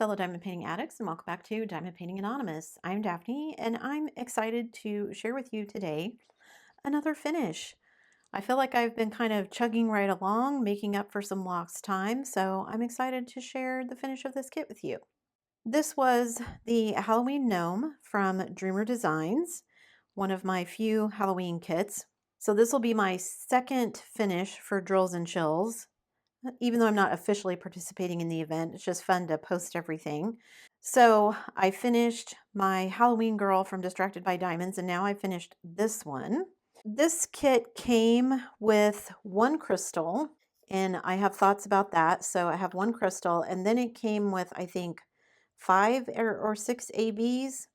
fellow diamond painting addicts, and welcome back to Diamond Painting Anonymous. I'm Daphne, and I'm excited to share with you today another finish. I feel like I've been kind of chugging right along, making up for some lost time, so I'm excited to share the finish of this kit with you. This was the Halloween gnome from Dreamer Designs, one of my few Halloween kits. So this will be my second finish for Drills and Chills. Even though I'm not officially participating in the event, it's just fun to post everything. So I finished my Halloween girl from Distracted by Diamonds, and now I finished this one. This kit came with one crystal, and I have thoughts about that. So I have one crystal, and then it came with, I think, 5 or 6 ABs.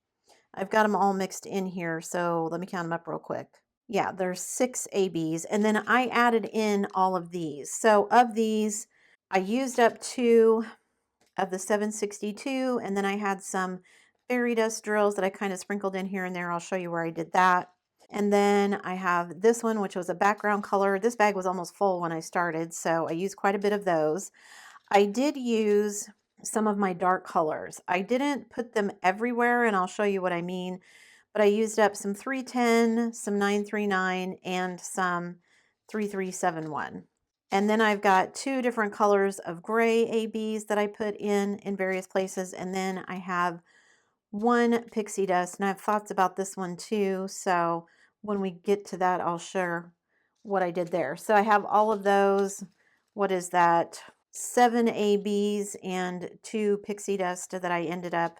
I've got them all mixed in here, so let me count them up real quick. Yeah, there's 6 ABs, and then I added in all of these. So of these, I used up 2 of the 762, and then I had some fairy dust drills that I kind of sprinkled in here and there. I'll show you where I did that. And then I have this one, which was a background color. This bag was almost full when I started, so I used quite a bit of those. I did use some of my dark colors. I didn't put them everywhere, and I'll show you what I mean. But I used up some 310, some 939, and some 3371. And then I've got 2 different colors of gray ABs that I put in various places. And then I have 1 pixie dust, and I have thoughts about this one too. So when we get to that, I'll share what I did there. So I have all of those. What is that? 7 ABs and 2 pixie dust that I ended up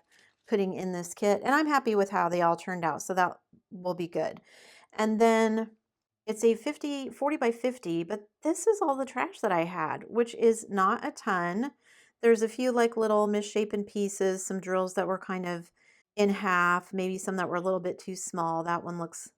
putting in this kit, and I'm happy with how they all turned out, so that will be good. And then it's a 40 by 50, but this is all the trash that I had, which is not a ton. There's a few like little misshapen pieces, some drills that were kind of in half, maybe some that were a little bit too small. That one looks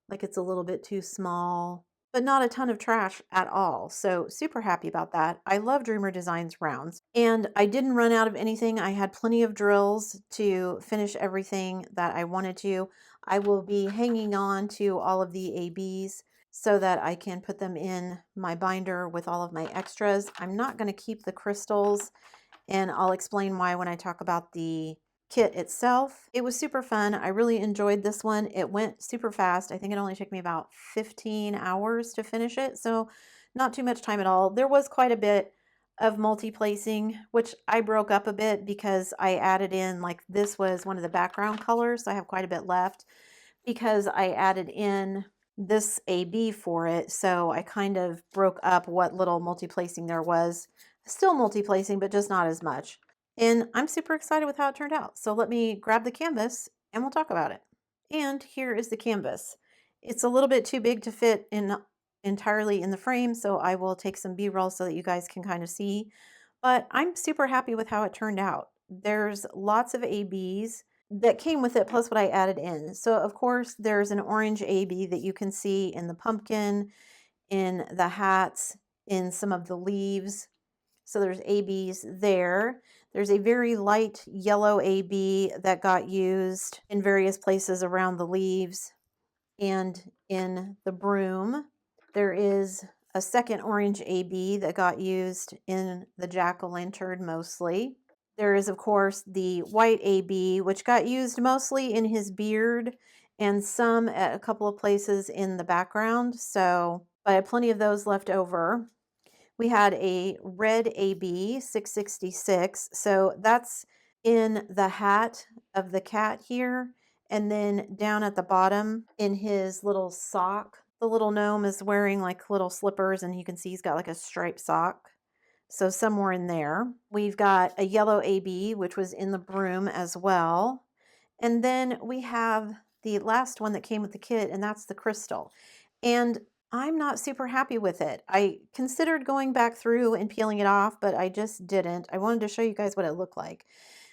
like it's a little bit too small, but not a ton of trash at all. So super happy about that. I love Dreamer Designs rounds, and I didn't run out of anything. I had plenty of drills to finish everything that I wanted to. I will be hanging on to all of the ABs so that I can put them in my binder with all of my extras. I'm not going to keep the crystals, and I'll explain why when I talk about the kit itself. It was super fun. I really enjoyed this one. It went super fast. I think it only took me about 15 hours to finish it, so not too much time at all. There was quite a bit of multi-placing, which I broke up a bit because I added in, like, this was one of the background colors, so I have quite a bit left because I added in this AB for it, so I kind of broke up what little multi-placing there was. Still multi-placing, but just not as much. And I'm super excited with how it turned out. So let me grab the canvas and we'll talk about it. And here is the canvas. It's a little bit too big to fit in entirely in the frame, so I will take some B-roll so that you guys can kind of see. But I'm super happy with how it turned out. There's lots of ABs that came with it, plus what I added in. So of course, there's an orange AB that you can see in the pumpkin, in the hats, in some of the leaves. So there's ABs there. There's a very light yellow AB that got used in various places around the leaves and in the broom. There is a second orange AB that got used in the jack-o'-lantern mostly. There is, of course, the white AB, which got used mostly in his beard and some at a couple of places in the background. So I had plenty of those left over. We had a red AB 666. So that's in the hat of the cat here. And then down at the bottom in his little sock, the little gnome is wearing like little slippers, and you can see he's got like a striped sock. So somewhere in there. We've got a yellow AB, which was in the broom as well. And then we have the last one that came with the kit, and that's the crystal. And I'm not super happy with it. I considered going back through and peeling it off, but I just didn't. I wanted to show you guys what it looked like.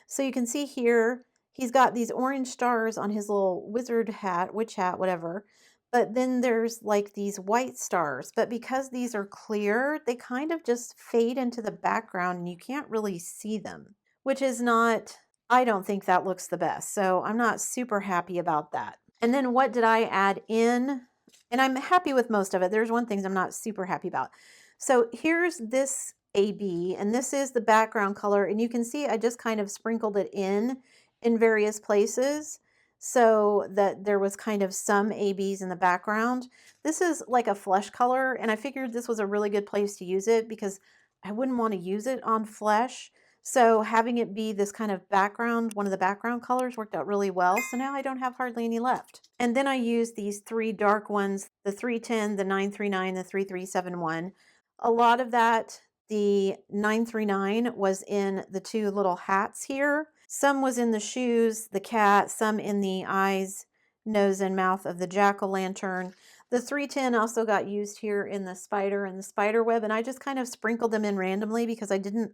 So you can see here, he's got these orange stars on his little wizard hat, witch hat, whatever. But then there's like these white stars. But because these are clear, they kind of just fade into the background and you can't really see them, which is not, I don't think that looks the best. So I'm not super happy about that. And then what did I add in? And I'm happy with most of it. There's one thing I'm not super happy about. So here's this AB, and this is the background color, and you can see I just kind of sprinkled it in various places so that there was kind of some ABs in the background. This is like a flesh color, and I figured this was a really good place to use it because I wouldn't want to use it on flesh. So having it be this kind of background, one of the background colors worked out really well. So now I don't have hardly any left. And then I used these three dark ones, the 310, the 939, the 3371. A lot of that, the 939 was in the two little hats here. Some was in the shoes, the cat, some in the eyes, nose, and mouth of the jack-o'-lantern. The 310 also got used here in the spider and the spider web, and I just kind of sprinkled them in randomly because I didn't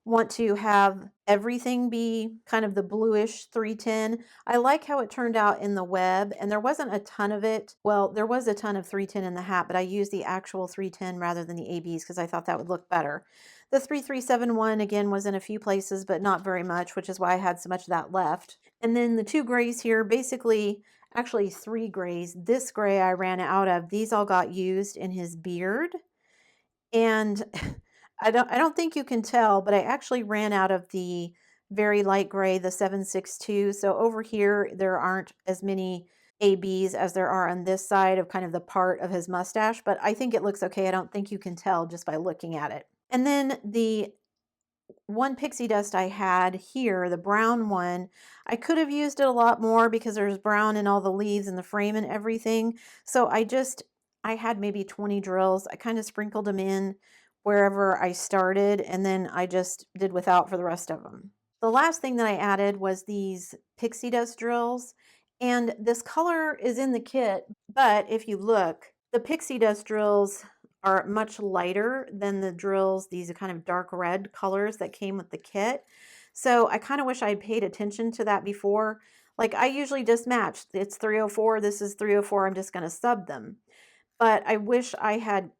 want to have everything be kind of the bluish 310. I like how it turned out in the web, and there wasn't a ton of it. Well, there was a ton of 310 in the hat, but I used the actual 310 rather than the ABs because I thought that would look better. The 3371 again was in a few places, but not very much, which is why I had so much of that left. And then the two grays here, basically, actually three grays. This gray I ran out of. These all got used in his beard. And I don't think you can tell, but I actually ran out of the very light gray, the 762. So over here, there aren't as many ABs as there are on this side of kind of the part of his mustache, but I think it looks okay. I don't think you can tell just by looking at it. And then the one pixie dust I had here, the brown one, I could have used it a lot more because there's brown in all the leaves and the frame and everything. So I had maybe 20 drills. I kind of sprinkled them in wherever I started, and then I just did without for the rest of them. The last thing that I added was these pixie dust drills, and this color is in the kit, but if you look, the pixie dust drills are much lighter than the drills, these are kind of dark red colors that came with the kit. So I kind of wish I had paid attention to that before. Like I usually just match. It's 304, this is 304, I'm just going to sub them. But I wish I had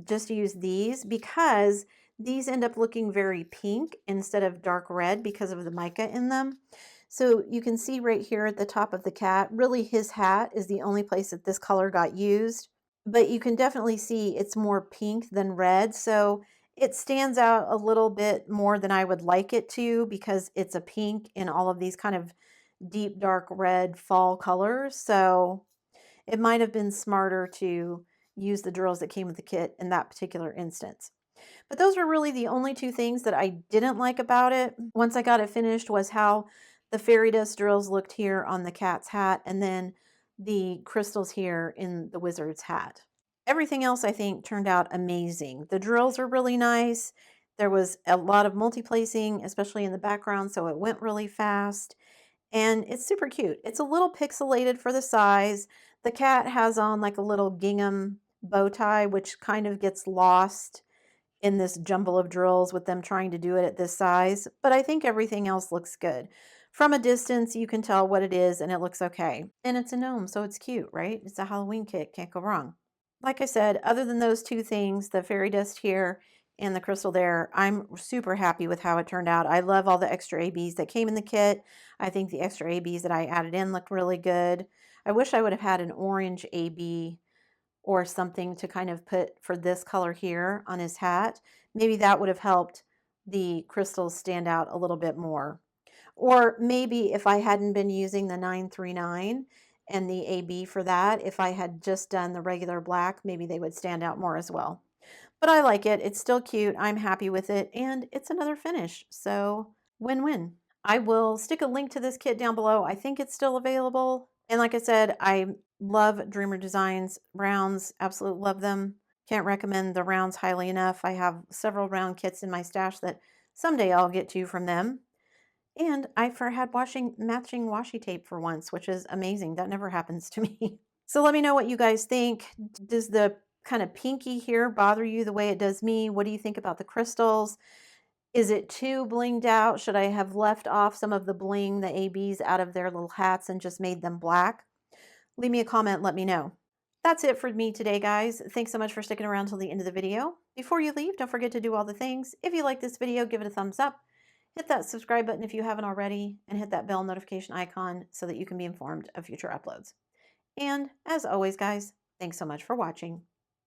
just used these because these end up looking very pink instead of dark red because of the mica in them. So you can see right here at the top of the cat, really his hat is the only place that this color got used. But you can definitely see it's more pink than red. So it stands out a little bit more than I would like it to because it's a pink in all of these kind of deep dark red fall colors. So it might have been smarter to use the drills that came with the kit in that particular instance. But those were really the only two things that I didn't like about it. Once I got it finished was how the fairy dust drills looked here on the cat's hat and then the crystals here in the wizard's hat. Everything else I think turned out amazing. The drills were really nice. There was a lot of multi-placing, especially in the background, so it went really fast. And it's super cute. It's a little pixelated for the size. The cat has on like a little gingham bow tie, which kind of gets lost in this jumble of drills with them trying to do it at this size, but I think everything else looks good. From a distance, you can tell what it is and it looks okay. And it's a gnome, so it's cute, right? It's a Halloween kit, can't go wrong. Like I said, other than those two things, the fairy dust here and the crystal there, I'm super happy with how it turned out. I love all the extra ABs that came in the kit. I think the extra ABs that I added in look really good. I wish I would have had an orange AB or something to kind of put for this color here on his hat. Maybe that would have helped the crystals stand out a little bit more. Or maybe if I hadn't been using the 939 and the AB for that, if I had just done the regular black, maybe they would stand out more as well. But I like it. It's still cute. I'm happy with it. And it's another finish. So win-win. I will stick a link to this kit down below. I think it's still available. And like I said, I love Dreamer Designs rounds. Absolutely love them. Can't recommend the rounds highly enough. I have several round kits in my stash that someday I'll get to from them. And I had matching washi tape for once, which is amazing. That never happens to me. So let me know what you guys think. Does the kind of pinky here bother you the way it does me? What do you think about the crystals? Is it too blinged out? Should I have left off some of the bling, the ABs, out of their little hats and just made them black? Leave me a comment, let me know. That's it for me today, guys. Thanks so much for sticking around till the end of the video. Before you leave, don't forget to do all the things. If you like this video, give it a thumbs up. Hit that subscribe button if you haven't already, and hit that bell notification icon so that you can be informed of future uploads. And as always, guys, thanks so much for watching.